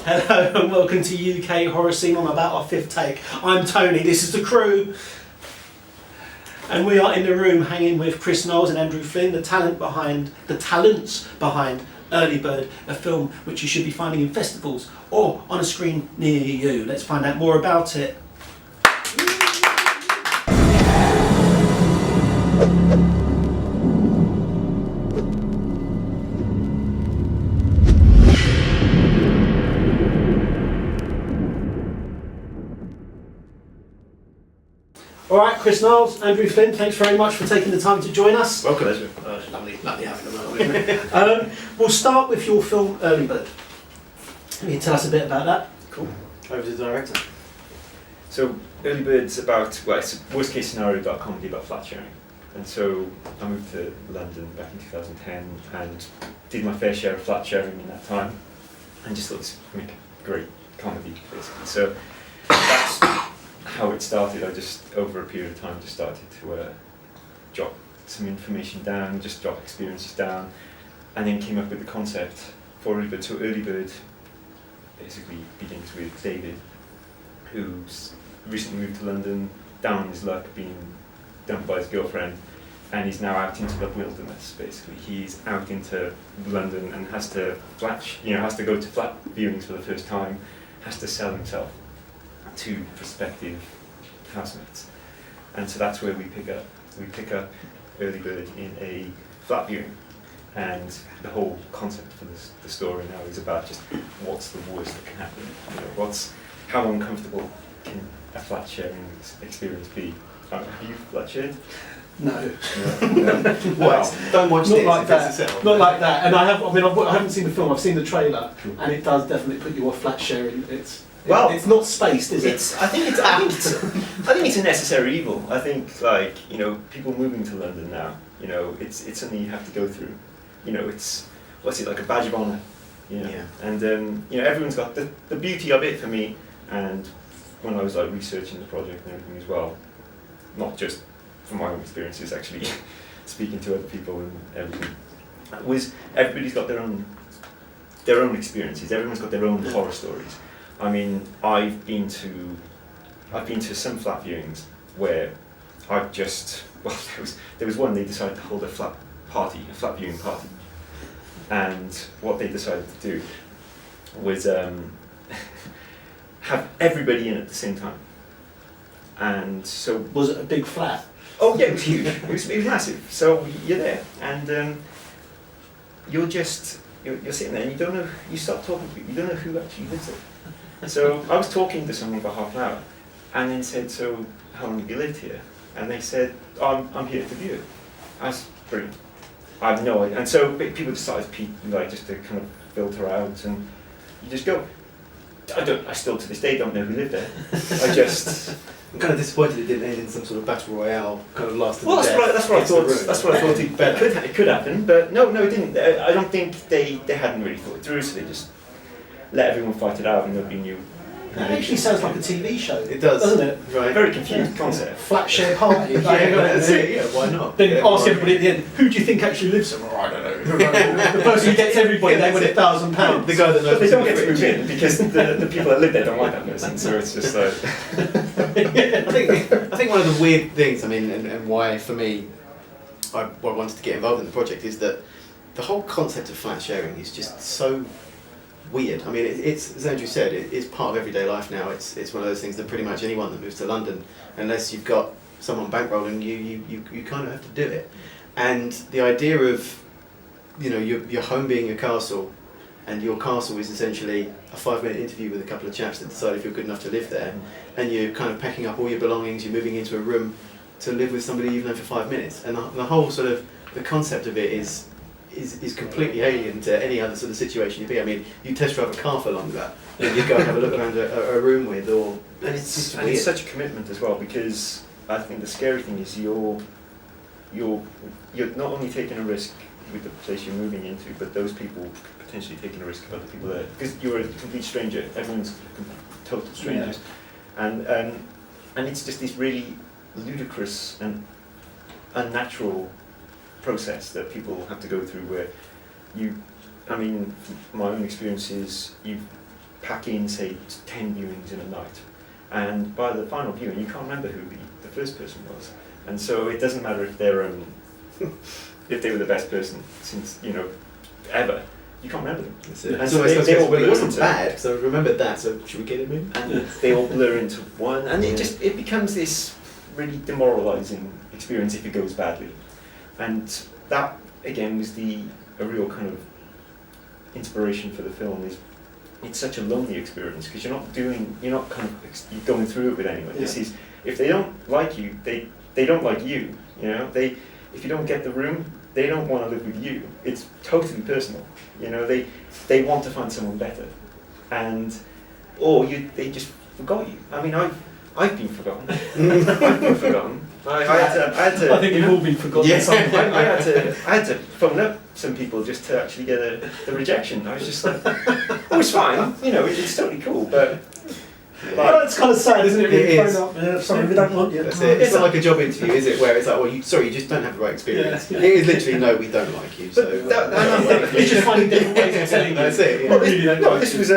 Hello and welcome to UK Horror Scene on about our 5th take. I'm Tony, this is the crew. And we are in the room hanging with Chris Nials and Andrew Flynn, the talents behind Early Bird, a film which you should be finding in festivals or on a screen near you. Let's find out more about it. Alright, Chris Nials, Andrew Flynn, thanks very much for taking the time to join us. Welcome. Lovely having a moment. We'll start with your film Early Bird. Can you tell us a bit about that? Cool. Over to the director. So Early Bird's about, well, it's a worst case scenario about comedy about flat sharing. And so I moved to London back in 2010 and did my fair share of flat sharing in that time and just thought this would make a great comedy basically. So that's how it started. I just, over a period of time, just started to jot some information down, just jot experiences down, and then came up with the concept for Early Bird. So Early Bird basically begins with David, who's recently moved to London, down on his luck, being dumped by his girlfriend, and he's now out into the wilderness. Basically, he's out into London and has to has to go to flat viewings for the first time, has to sell himself to prospective housemates, and so that's where we pick up. We pick up Early Bird in a flat viewing, and the whole concept for the story now is about just what's the worst that can happen. How uncomfortable can a flat sharing experience be? Have you flat shared? No. Well, don't watch not this. Like that. Not like that. And I haven't seen the film. I've seen the trailer, and it does definitely put you off flat sharing. It's not spaced, is it? I think it's a necessary evil. I think people moving to London now, it's something you have to go through. It's like a badge of honour. Yeah. And everyone's got the beauty of it for me. And when I was researching the project and everything as well, not just from my own experiences, actually speaking to other people and everything, was everybody's got their own experiences. Everyone's got their own horror stories. I mean, I've been to some flat viewings where there was one, they decided to hold a flat viewing party, and what they decided to do was have everybody in at the same time. And so, was it a big flat? Oh yeah, it was huge. It was massive. So you're there, and you're sitting there, and you start talking to people, you don't know who actually lives there. So I was talking to someone for half an hour, and then said, "So how long have you lived here?" And they said, "I'm here to view it." That's brilliant. I have no idea. And so people decided just to kind of filter out, and you just go. I still to this day don't know who lived there. I'm kind of disappointed it didn't end in some sort of battle royale, kind of last to well, the death. that's what I thought. It could happen, but no, it didn't. I don't think they hadn't really thought it through, so they just let everyone fight it out, and nobody knew. That actually sounds like a TV show. It does, doesn't it? Right. Very confused concept. Flat share party. That's it. Yeah, why not? Then ask everybody at the end, who do you think actually lives there? I don't know. The person who gets everybody there with £1,000. The guy that knows. But they don't get to move in because the people that live there don't like that person. So it's just like. I think one of the weird things, and why for me, I wanted to get involved in the project is that the whole concept of flat sharing is just so weird. It's as Andrew said, it's part of everyday life now. It's one of those things that pretty much anyone that moves to London, unless you've got someone bankrolling you kind of have to do it. And the idea of your home being a castle, and your castle is essentially a 5-minute interview with a couple of chaps that decide if you're good enough to live there, and you're kind of packing up all your belongings, you're moving into a room to live with somebody you've known for 5 minutes, and the whole sort of the concept of it is completely alien to any other sort of situation you'd be. You test drive a car for longer than you go and have a look around a room with, and it's such a commitment as well, because I think the scary thing is you're not only taking a risk with the place you're moving into, but those people potentially taking a risk about the people there, because you're a complete stranger. Everyone's total strangers, and it's just this really ludicrous and unnatural process that people have to go through, where my own experience is you pack in, say, 10 viewings in a night. And by the final viewing, you can't remember who the first person was. And so it doesn't matter if they're if they were the best person since, you know, ever. You can't remember them. That's it. And so they all well, it blur wasn't into, bad, so I remembered that, so should we get him in? and they all blur into one, and it becomes this really demoralising experience if it goes badly. And that again was a real kind of inspiration for the film. Is it's such a lonely experience because you're not you're going through it with anyone. Yeah. This is, if they don't like you, they don't like you. You know, if you don't get the room, they don't want to live with you. It's totally personal. You know, they want to find someone better, they just forgot you. I mean, I've been forgotten. I've been forgotten. I had to. I think we've all been forgotten. Yeah. At some point. I had to phone up some people just to actually get the rejection. I was just like, oh, it's fine. You know, it's totally cool, but. Well, it's kind of sad, isn't it? When It you is. phone up, sorry, we don't want you. That's it. It's not like a job interview, is it? Where it's like, well, you just don't have the right experience. Yeah. It is literally, no, we don't like you. So It's just finding different ways of telling you. That's it. Yeah. Well, really don't no, like this you. was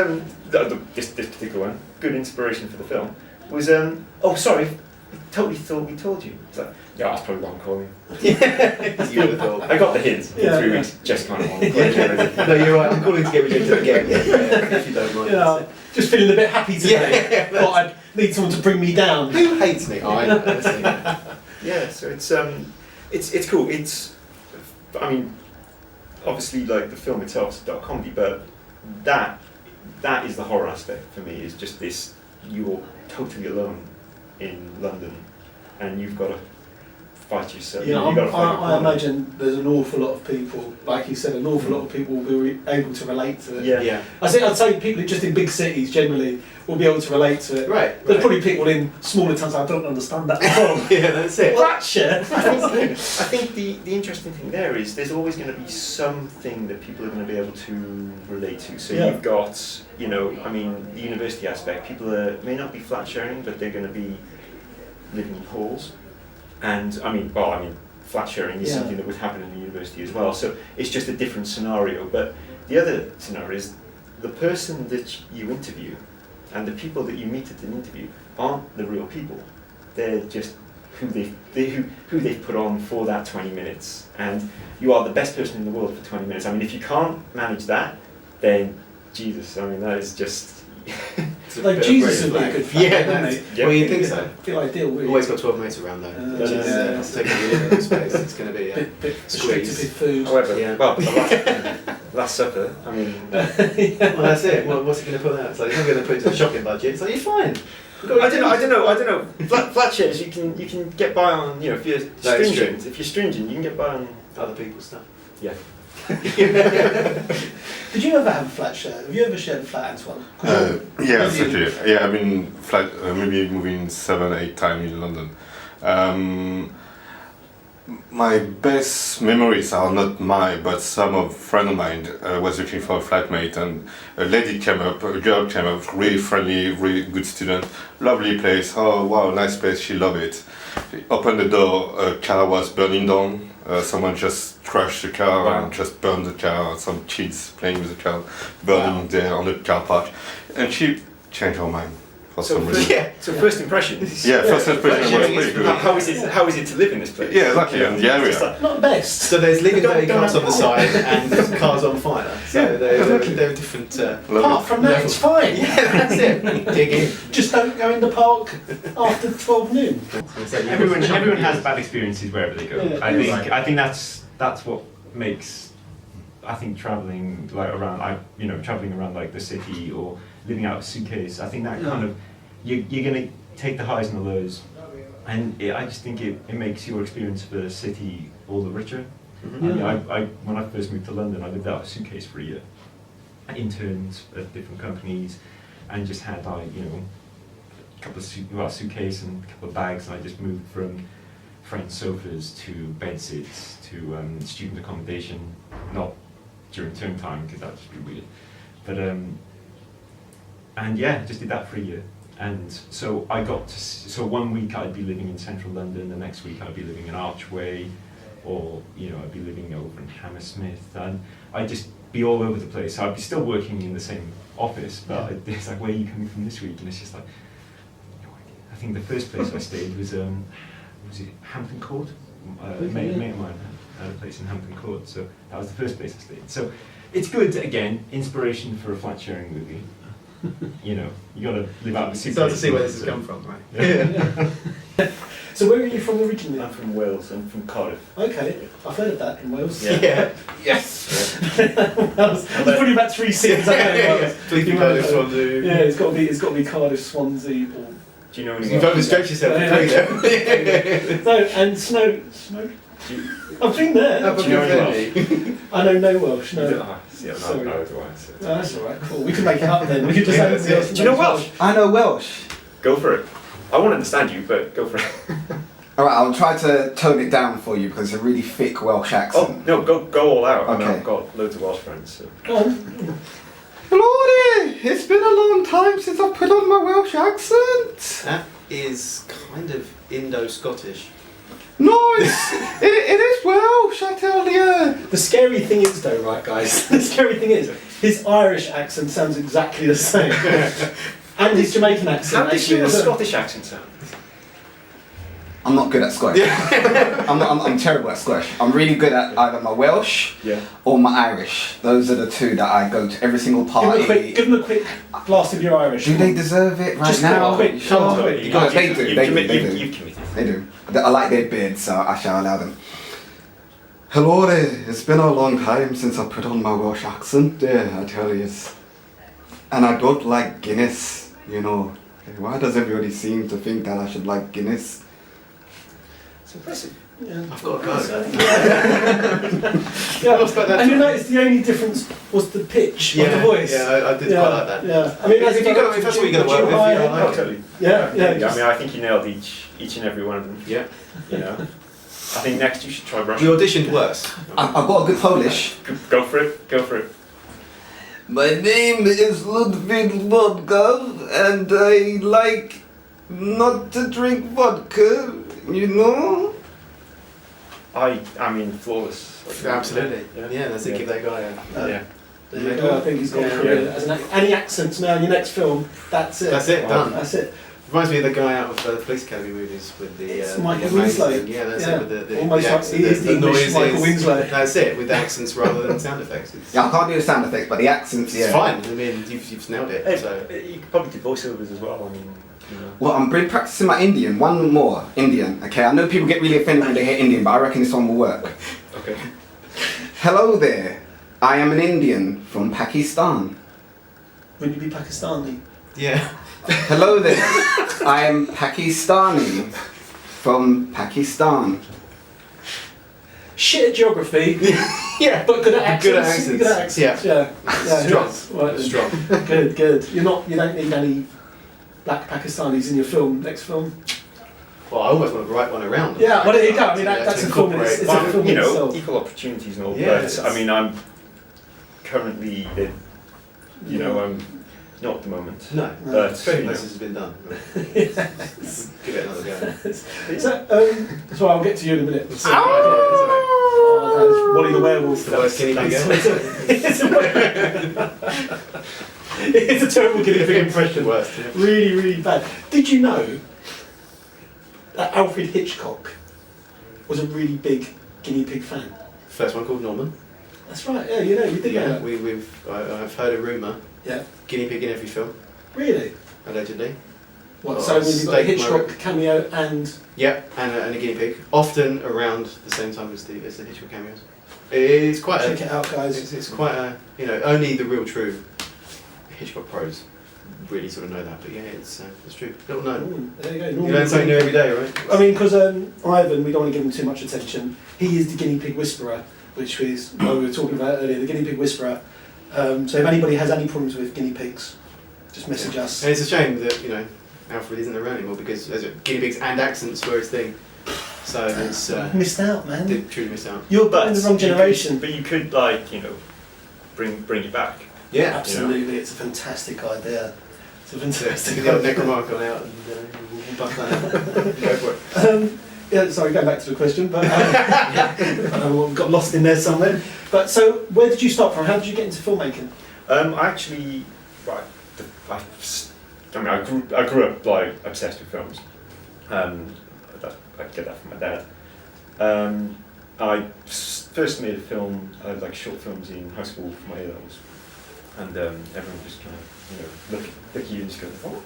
this particular one, good inspiration for the film. Was oh sorry, we totally thought we told you. It's like, yeah, that's probably what I'm calling. You would have thought. I got the hint in Yeah, 3 yeah. weeks. Just kind of wanted. No, you're right. I'm calling to get rejected again. If you don't mind. Yeah, just feeling a bit happy today. Yeah, Thought I'd need someone to bring me down. Who hates me? I know. Honestly. Yeah, so it's cool. I mean, obviously, like the film itself is a dark comedy, but that is the horror aspect for me. Is just this: you're totally alone in London, and you've got to fight yourself. You know, you've got to fight your I corner. imagine there's an awful lot of people, like you said, an awful lot of people will be able to relate to it. Yeah. Yeah. I'd say people just in big cities generally will be able to relate to it. Right. There's probably people in smaller towns I don't understand that at all. Yeah, that's it. Flatshare. I think the interesting thing there is there's always going to be something that people are going to be able to relate to. So Yeah. you've got, you know, I mean, the university aspect. People may not be flat sharing, but they're going to be living in halls. And I mean, flat sharing is Yeah. something that would happen in the university as well. So it's just a different scenario. But the other scenario is the person that you interview and the people that you meet at an interview aren't the real people. They're just who they've put on for that 20 minutes. And you are the best person in the world for 20 minutes. I mean, if you can't manage that, then Jesus, I mean, that is just... Like Jesus would be a good flat, Yeah, wouldn't that's, he? well, you think so. Feel ideal, really. Always got 12 mates around though. Which is yeah. taking a living space. It's going to be bit restricted squeeze. with food. However, Yeah. well, the last supper, I mean... Well, that's it. Well, what's he going to put out? It's like he's not going to put it to a shopping budget. It's like you're fine. I don't know. Flat shares, you can get by on, you know, if you're That is stringent. If you're stringent, you can get by on... Other people's stuff. Yeah. Did you ever have a flat share? Have you ever shared a flat, Antoine? Yes, actually. Yeah, I've been flat, maybe moving 7-8 times in London. My best memories are not mine, but some of friend of mine was looking for a flatmate, and a girl came up, really friendly, really good student, lovely place. Oh wow, nice place. She loved it. She opened the door. A car was burning down. Someone just crashed the car and just burned the car. Some kids playing with the car, burning there on the car park, and she changed her mind for some reason. So first impressions. Yeah, first impression was pretty good. How is it to live in this place? Yeah, exactly, and the area. Not the best. So there's living Don't- day don't cars have on the side and there's cars on fire. So Yeah, they're exactly. different. Apart from that, it's fine. Yeah, that's it. Dig in. Just don't go in the park after 12 noon. Everyone has bad experiences wherever they go. Yeah. I think that's what makes traveling like around traveling around like the city or living out of a suitcase. I think that kind of you're gonna take the highs and the lows, and I just think it makes your experience of the city all the richer. Mm-hmm. I mean, when I first moved to London, I lived out of a suitcase for a year. I interned at different companies, and just had a couple of suitcase and a couple of bags, and I just moved from French sofas to bedsits to student accommodation, not during term time because that would just be weird, but and yeah, just did that for a year. And so I got to, so 1 week I'd be living in central London, the next week I'd be living in Archway, or I'd be living over in Hammersmith, and I'd just be all over the place. So I'd be still working in the same office, but it's like, where are you coming from this week? And it's just like, no idea. I think the first place I stayed was it Hampton Court? A mate of mine had a place in Hampton Court, so that was the first place I stayed. So it's good, again, inspiration for a flat sharing movie. You know, you got to live out the You start to see where this has come from, right? Yeah. So where are you from originally? I'm from Wales. I'm from Cardiff. Okay, I've heard of that in Wales. Yeah. Yes. Wales. There's probably about 3 cities I know in Wales. Please Cardiff, Swansea. Yeah, it's got to be Cardiff, Swansea, or. Do you know any You've overstretched yourself. No, and Snow. I've been there. Do you know any Welsh? I know no Welsh. No. See, I'm Sorry. not otherwise. No, that's all right. Cool. We can make it up then. We can just have everybody else. Do you know Welsh? I know Welsh. Go for it. I won't understand you, but go for it. Alright, I'll try to tone it down for you because it's a really thick Welsh Oh accent. no, go all out. I mean, Okay. I've got loads of Welsh friends. So. Go on. Lordy, it's been a long time since I put on my Welsh accent. That is kind of Indo-Scottish. No, it is Welsh, I tell you. The scary thing is, though, right, guys? The scary thing is, his Irish accent sounds exactly the same, and his Jamaican accent. How does actually your as well. Scottish accent sound? I'm not good at Scottish. I'm terrible at Scottish. I'm really good at either my Welsh Yeah. or my Irish. Those are the two that I go to every single party. Give them a quick blast of your Irish. Do they deserve it right Just now? quick, Sure. come on, quick. Because they do. They do. You've committed. They do. I like their beards, so I shall allow them. Hello there. It's been a long time since I put on my Welsh accent. Yeah, I tell you. And I don't like Guinness, you know. Why does everybody seem to think that I should like Guinness? It's impressive. Yeah. I've got to go. Yeah. And you notice the only difference was the pitch of the voice. Yeah, I did quite like that. Yeah. I mean, If that's what you're going to work with, yeah, I like it. Totally. Yeah, yeah. I mean, I think you nailed each and every one of them. Yeah. You know. I think next you should try We Russian. auditioned worse. I've got a good Polish. Go for it. Go for it. My name is Ludwig Vodka, and I like not to drink vodka, you know? I mean, flawless. Absolutely. Yeah. Yeah, that's it. Give that guy a... Yeah. There you go. I think he's got a Yeah. career. As any accents now in your next film, that's it. That's it, done. That's it. Reminds me of the guy out of the Police Academy movies with the... It's the Michael amazing- Winslow. Yeah, that's Yeah. it. With the Almost the like accent, he is the English noises. Michael Winslow. That's it, with accents rather than sound effects. It's, Yeah, I can't do the sound effects, but the accents, yeah. it's fine. I mean, you've nailed it. So. You could probably do voiceovers as well. I mean, you know. Well, I'm really practicing my Indian. One more Indian, okay? I know people get really offended when they hear Indian, but I reckon this one will work. Okay. Hello there. I am an Indian from Pakistan. Would you be Pakistani? Yeah. Hello there. I am Pakistani from Pakistan. Shit at geography, Yeah. but good at accents. Good at accents. Good at accents. Yeah. Strong. Right, then. Strong. Good, good. You don't need any black Pakistanis in your film. Next film. Well, I almost want to write one around. Yeah, well, there you go. I mean, To that's a film. incorporate- It's a film You know, itself. equal opportunities and all. Yeah, But it's- I mean, I'm currently, you know, I'm not at the moment. No. But Trading you know. places has been done. Yes. Give it another go. So I'll get to you in a minute. It's all right, Oh, that is Wally the werewolf. The worst guinea pig It's a terrible guinea pig impression. Worst, yeah. Really, really bad. Did you know that Alfred Hitchcock was a really big guinea pig fan? First one called Norman. That's right. Yeah, you know, you did know Yeah, that. I've heard a rumour. Yeah. Guinea pig in every film, Really? allegedly. What? Oh, So we've got a steak Hitchcock market. cameo and Yep, and a guinea pig. Often around the same time as the Hitchcock cameos. It's quite check it out, guys. it's quite a, you know, only the real true Hitchcock pros really sort of know that. But yeah, it's true. Little known. There you go. You learn something new every day, right? I mean, because Ivan, we don't want to give him too much attention. He is the guinea pig whisperer, which is what we were talking about earlier. The guinea pig whisperer. So if anybody has any problems with guinea pigs, just message us. And it's a shame that, you know, Alfred isn't around anymore because there's guinea pigs and accents were his thing. So it's Missed out, man. did truly miss out. You're in the wrong generation. But you could, like, you know, bring it back. Yeah, Absolutely, it's a fantastic idea. It's a Stick fantastic the old idea. Necromark on out and we'll buff that out. Go for it. Yeah, sorry, going back to the question, but got lost in there somewhere. But so, where did you start from? How did you get into filmmaking? I actually, I grew up like obsessed with films. I get that from my dad. I first made a film, like short films in high school for my A-levels, and everyone just kind of look at you and just go, "Oh,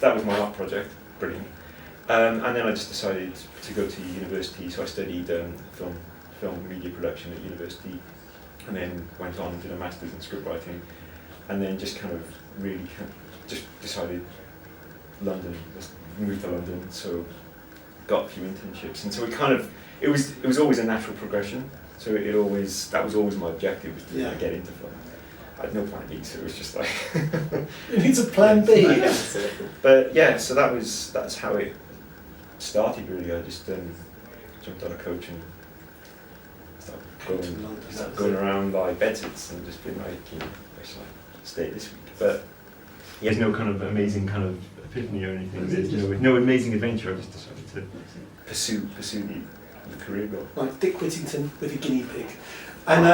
that was my art project, brilliant." And then I just decided to go to university, so I studied film media production at university, and then went on and did a master's in script writing, and then just kind of really just decided moved to London, so got a few internships, and so it was always a natural progression. So that was always my objective, was to get into film. I had no plan B, so it was just like it needs a plan B. But yeah, so that's how it started really. I just jumped on a coach and started going around like bedsits and just being like, I should stay this week. But there's no kind of amazing kind of epiphany or anything. There's no amazing adventure. I just decided to pursue the career goal. Like Dick Whittington with a guinea pig. And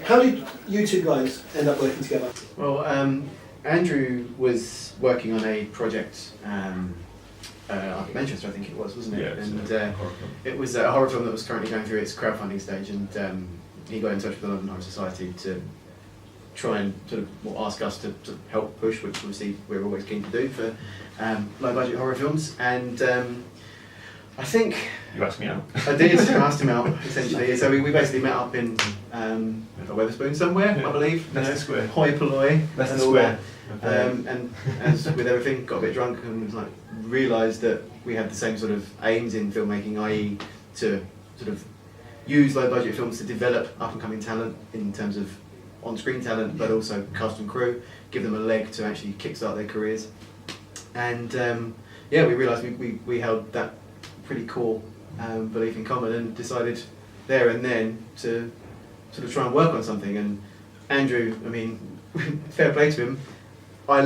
how did you two guys end up working together? Well, Andrew was working on a project up in Manchester, I think it was, wasn't it? Yeah, and it was a horror film that was currently going through its crowdfunding stage, and he got in touch with the London Horror Society to try and sort of ask us to help push, which obviously we're always keen to do for low budget horror films. And I think you asked me out. I did. I asked him out essentially. So we basically met up in a Wetherspoon somewhere, I believe. Leicester Square. Hoi polloi. Leicester and all Square. that. And as with everything, got a bit drunk and was like realised that we had the same sort of aims in filmmaking, i.e. to sort of use low budget films to develop up and coming talent in terms of on-screen talent, but also cast and crew, give them a leg to actually kickstart their careers. And we realised we held that pretty core belief in common, and decided there and then to sort of try and work on something. And Andrew, I mean, fair play to him, I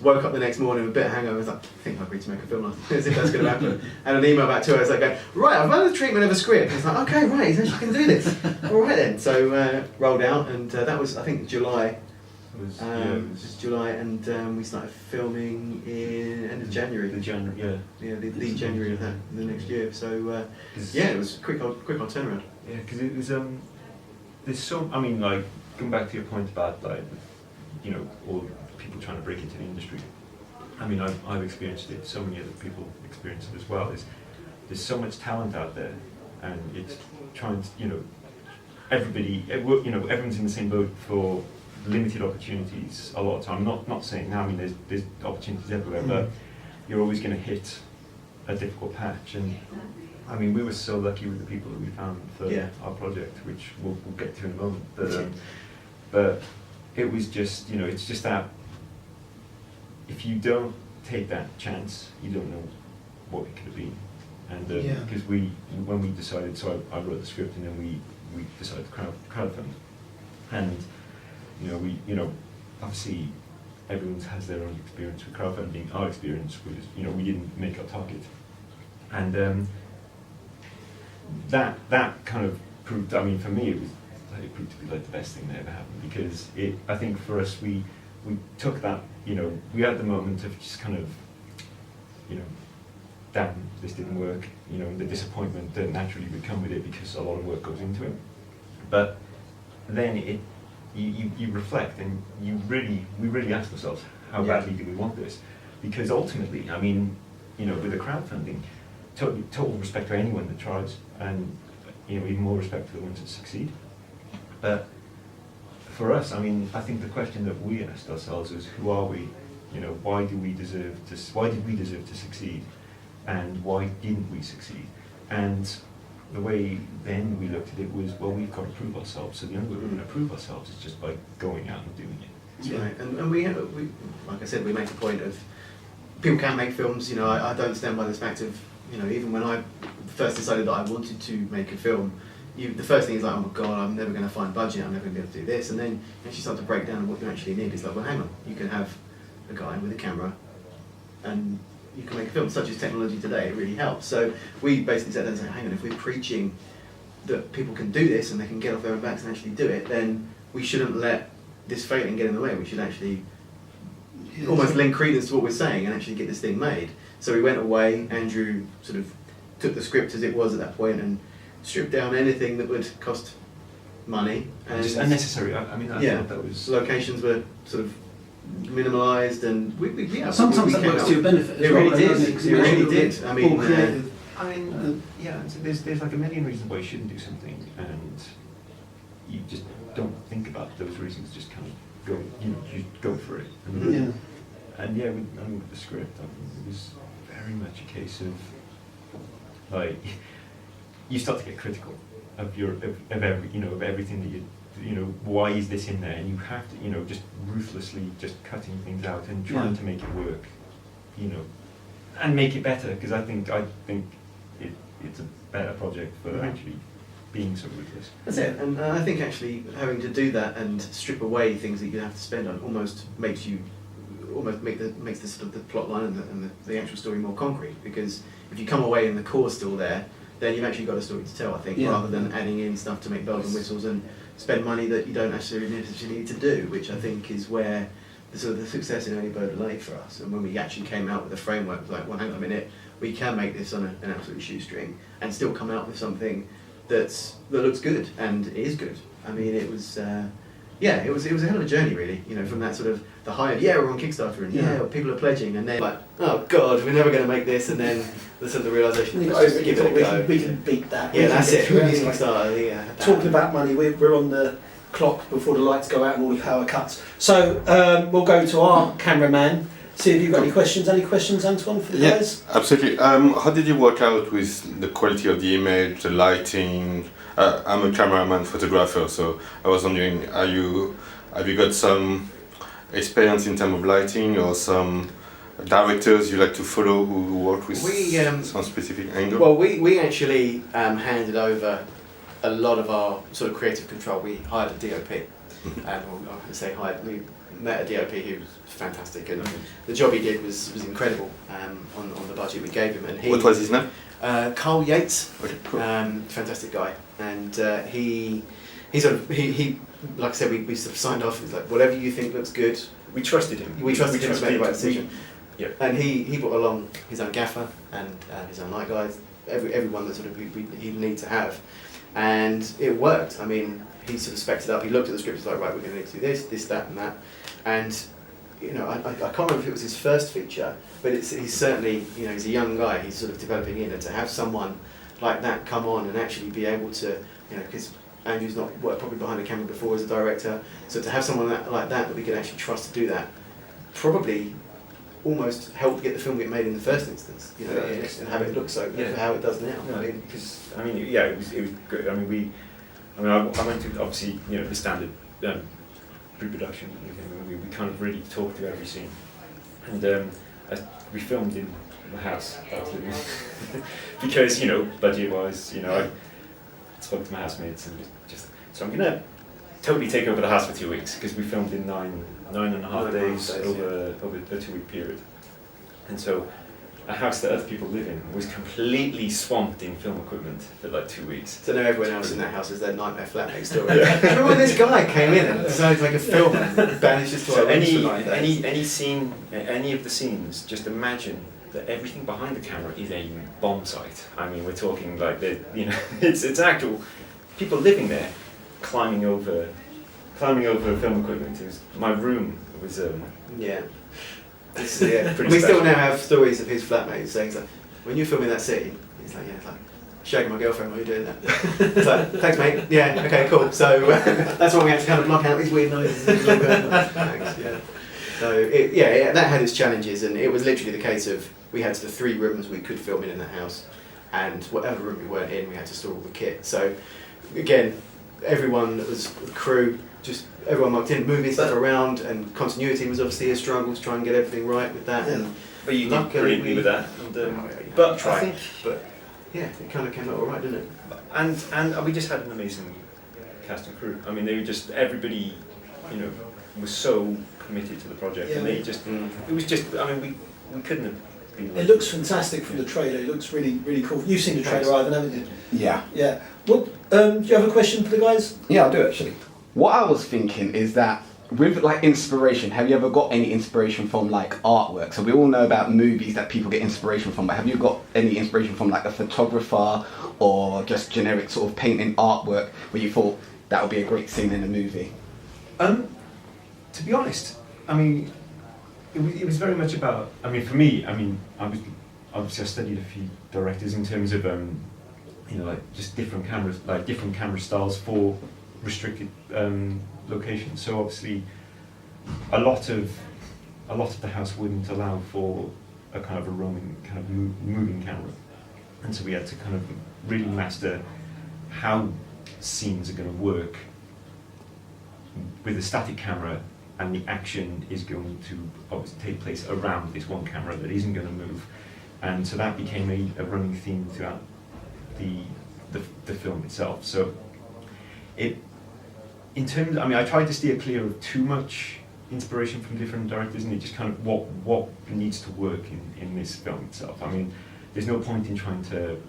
woke up the next morning with a bit of hangover. I was like, I think I agreed to make a film, as if that's going to happen. And an email about 2 hours later, right, I've run the treatment of a script. I was like, okay, right, he's actually going to do this. All right then. So rolled out, and that was, I think, July. It was July, and we started filming in end of January. The January January of the next year. So it was a quick old turnaround. Yeah, because it was there's so, I mean, like, going back to your point about, like, all people trying to break into the industry. I mean, I've experienced it, so many other people experience it as well. There's so much talent out there, and it's trying to, everyone's in the same boat for limited opportunities a lot of time. Not saying now, I mean, there's opportunities everywhere, but you're always going to hit a difficult patch. And I mean, we were so lucky with the people that we found for our project, which we'll get to in a moment. But it was just, it's just that if you don't take that chance, you don't know what it could have been. And because when we decided, so I wrote the script, and then we decided to crowdfund. And obviously everyone has their own experience with crowdfunding. Our experience was, we didn't make our target. And that kind of proved, I mean, for me, it proved to be like the best thing that ever happened, because I think for us, we took that, we had the moment of just kind of, damn, this didn't work, the disappointment that naturally would come with it, because a lot of work goes into it. But then you reflect, and we really asked ourselves, how badly do we want this? Because ultimately, I mean, with the crowdfunding, total respect to anyone that tries, and even more respect to the ones that succeed. But for us, I mean, I think the question that we asked ourselves is, who are we? Why did we deserve to succeed, and why didn't we succeed? And the way then we looked at it was, well, we've got to prove ourselves. So the only way we're going to prove ourselves is just by going out and doing it. That's right. And we, like I said, we make a point of people can make films. I don't stand by this fact of, even when I first decided that I wanted to make a film, the first thing is like, oh my God, I'm never going to find budget, I'm never going to be able to do this. And then you actually start to break down what you actually need. It's like, well, hang on, you can have a guy with a camera and you can make a film. Such as technology today, it really helps. So we basically said, hang on, if we're preaching that people can do this and they can get off their own backs and actually do it, then we shouldn't let this failing get in the way. We should actually almost lend credence to what we're saying and actually get this thing made. So we went away. Andrew sort of took the script as it was at that point and stripped down anything that would cost money. And just unnecessary. I mean, I thought that was... Locations were sort of minimalised, and sometimes that came works out- to your benefit. It really did. It really did. I mean, More creative. I mean, so there's like a million reasons why you shouldn't do something, and you just don't think about those reasons. Just kind of go, you go for it. Yeah. And with the script, it was very much a case of like you start to get critical of everything that why is this in there, and you have to just ruthlessly just cutting things out and trying to make it work, and make it better, because I think it's a better project for actually being so ruthless. That's it, and I think actually having to do that and strip away things that you have to spend on almost makes the sort of the plot line and the actual story more concrete, because if you come away and the core's still there, then you've actually got a story to tell, I think, rather than adding in stuff to make bells and whistles and spend money that you don't necessarily need to do, which I think is where the sort of the success in Early Bird lay for us. And when we actually came out with a framework, it was like, well, hang on a minute, we can make this on an absolute shoestring and still come out with something that looks good and is good. I mean, it was it was a hell of a journey, really. From that sort of the high of we're on Kickstarter and people are pledging, and then like, oh god, we're never going to make this, and then the sort of the realisation, We can beat that. Yeah, that's it. Really Kickstarter. Talking about money, we're on the clock before the lights go out and all the power cuts. So we'll go to our cameraman. See if you've got any questions. Any questions, Antoine, for the guys? Absolutely. How did you work out with the quality of the image, the lighting? I'm a cameraman, photographer, so I was wondering, have you got some experience in terms of lighting, or some directors you like to follow who work with some specific angle? Well, we actually handed over a lot of our sort of creative control. We hired a DOP, we met a DOP who was fantastic, and the job he did was incredible on the budget we gave him. And what was his name? Carl Yates, Okay, cool. fantastic guy, and he like I said, we sort of signed off. He's like, whatever you think looks good. We trusted him. We trusted him to make the right decision. Yeah. And he brought along his own gaffer and his own light guys, everyone that sort of he'd need to have, and it worked. I mean, he sort of spec'd it up. He looked at the script. He's like, right, we're going to need to do this, that, and that, and. I can't remember if it was his first feature, but he's certainly, he's a young guy, he's sort of developing in, and to have someone like that come on and actually be able to, because Andrew's not worked probably behind the camera before as a director, so to have someone like that we could actually trust to do that, probably almost helped get the film get made in the first instance, and have it look so good for how it does now. No, because it was great. I went to obviously the standard pre-production. We kind of really talked through every scene, and we filmed in the house because budget-wise, I spoke to my housemates and just so I'm gonna totally take over the house for 2 weeks, because we filmed in nine and a half days over a 2-week period, and so a house that other people live in was completely swamped in film equipment for like 2 weeks. So now everyone else in that house is their nightmare flat next door. Remember when this guy came in and decided to make a film and banished us to our rooms for 9 days? Any scene, any of the scenes, just imagine that everything behind the camera is a bomb site. I mean, we're talking like it's actual people living there, climbing over film equipment. My room was yeah. We Pretty still now have stories of his flatmates saying, like, when you're filming that scene, he's like, it's like, shagging my girlfriend while you're doing that. It's like, thanks mate, yeah, okay, cool. So that's why we had to kind of block out these weird noises. Thanks, yeah. So that had its challenges, and it was literally the case of, we had the 3 rooms we could film in that house, and whatever room we weren't in, we had to store all the kit. So again, everyone that was the crew, just everyone mucked in, moving stuff around, and continuity was obviously a struggle to try and get everything right with that. Yeah. And but you did brilliantly with that. And, but I think, yeah, it kind of came out all right, didn't it? And we just had an amazing cast and crew. I mean, they were just everybody, was so committed to the project, and they just it was just. I mean, we couldn't have. It looks fantastic from the trailer. It looks really, really cool. You've seen the trailer, Ivan, haven't you? Yeah. Yeah. What? Do you have a question for the guys? Yeah, I do actually. What I was thinking is that with like inspiration, have you ever got any inspiration from like artwork? So we all know about movies that people get inspiration from, but have you got any inspiration from like a photographer or just generic sort of painting artwork where you thought that would be a great scene in a movie? To be honest, I mean, it was very much about, I mean, for me, I mean, obviously I studied a few directors in terms of, you know, like just different cameras, like different camera styles for restricted locations. So obviously, a lot of the house wouldn't allow for a kind of a roaming, kind of moving camera, and so we had to kind of really master how scenes are going to work with a static camera, and the action is going to obviously take place around this one camera that isn't going to move, and so that became a running theme throughout the film itself. So in terms, I mean, I tried to steer clear of too much inspiration from different directors, and it just kind of what needs to work in this film itself. I mean, there's no point in trying to,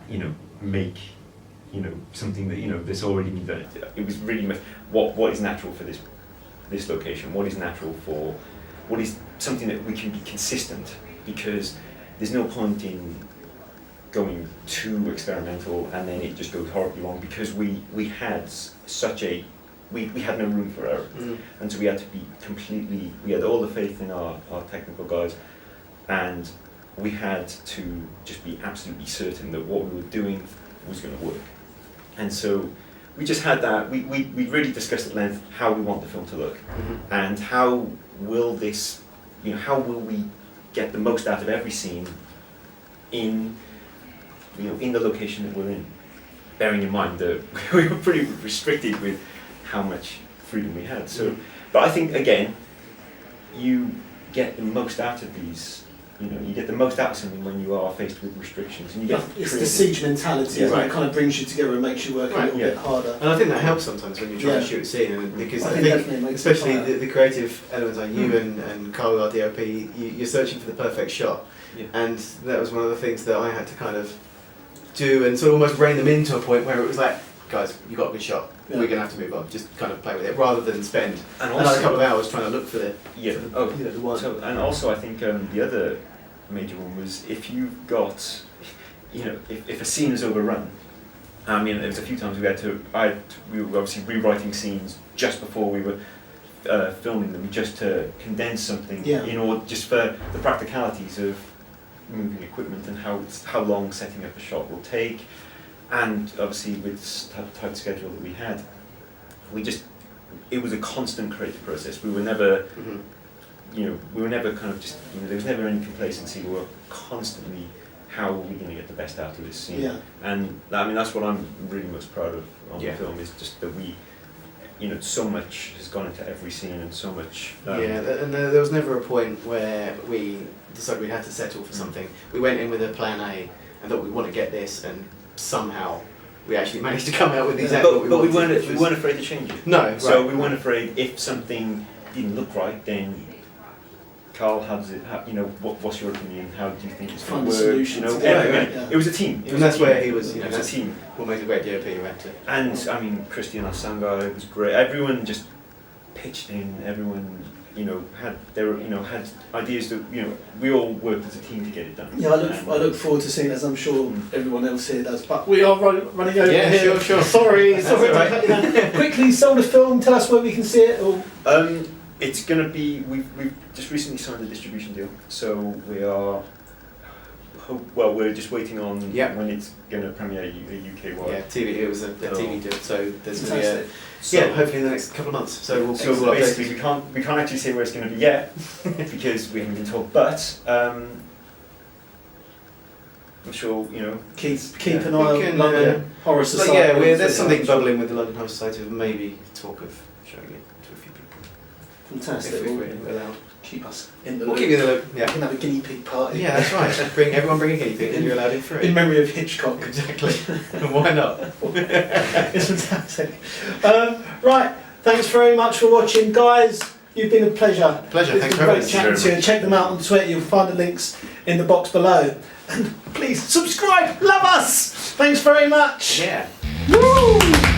you know, make, you know, something that, you know, that's already been done. It was really much what is natural for this location, what is natural for, what is something that we can be consistent, because there's no point in going too experimental and then it just goes horribly wrong, because we had such a, we had no room for error. And so we had to be completely, we had all the faith in our technical guys, and we had to just be absolutely certain that what we were doing was going to work. And so we just had that, we really discussed at length how we want the film to look, and how will this, you know, how will we get the most out of every scene in, you know, in the location that we're in, bearing in mind that we were pretty restricted with how much freedom we had. So, but I think again, you get the most out of these. You know, you get the most out of something when you are faced with restrictions, and you get. It's the siege mentality, isn't it? It kind of brings you together and makes you work a little bit harder. And I think that helps sometimes when you try to shoot a scene, and because I think especially the creative elements like you and Carl, our DOP, you're searching for the perfect shot, and that was one of the things that I had to kind of do and sort of almost rein them into a point where it was like, guys, you got a good shot. We're going to have to move on. Just kind of play with it, rather than spend another couple of hours trying to look for the the one. So, and also, I think the other major one was if you've got, you know, if a scene is overrun. I mean, there was a few times we had to. We were obviously rewriting scenes just before we were filming them, just to condense something, in order, just for the practicalities of moving equipment and how long setting up a shot will take. And obviously with the tight schedule that we had, it was a constant creative process. We were never, you know, we were never kind of just, you know, there was never any complacency. We were constantly, how are we going to get the best out of this scene? And I mean, that's what I'm really most proud of on the film, is just that we, you know, so much has gone into every scene, and so much. And there was never a point where we decided we had to settle for something. We went in with a plan A and thought we want to get this, and somehow we actually managed to come out with exactly what we wanted. But we weren't afraid to change it. No, so we weren't afraid if something didn't look right. Then, Carl, how does it? You know, what's your opinion? How do you think it's going to work? Solutions. You know, it was a team. And that's where he was. You know, it was a team. What made a great DOP you went to. And I mean, Christian, our sound guy, was great. Everyone just pitched in. Everyone, you know, had ideas that, you know, we all worked as a team to get it done. Yeah, I look forward to seeing it, as I'm sure everyone else here does. But we are running over here. Sure. Sorry to cut you down. Quickly, sell the film. Tell us where we can see it. Or it's going to be. We've just recently signed a distribution deal, so we are. Well, we're just waiting on when it's going to premiere UK wide. Yeah, TV. It was a TV deal, so there's going to be so hopefully in the next couple of months. So basically, we can't actually say where it's going to be yet because we haven't been told. But I'm sure, you know, keep an eye on London Horror Society. Yeah, there's something bubbling with the London Horror Society of maybe talk of showing it to a few people. Fantastic. If we're allowed. Keep us in the We'll loop. keep you in the loop. We can have a guinea pig party. Yeah, that's right. Everyone bring a guinea pig, and you're allowed in for it. In memory of Hitchcock. Exactly. Why not? It's fantastic. Right, thanks very much for watching, guys. You've been a pleasure. Pleasure. Thanks It's for been having great us. chatting to you. And check them out on Twitter. You'll find the links in the box below. And please subscribe. Love us. Thanks very much. Yeah. Woo!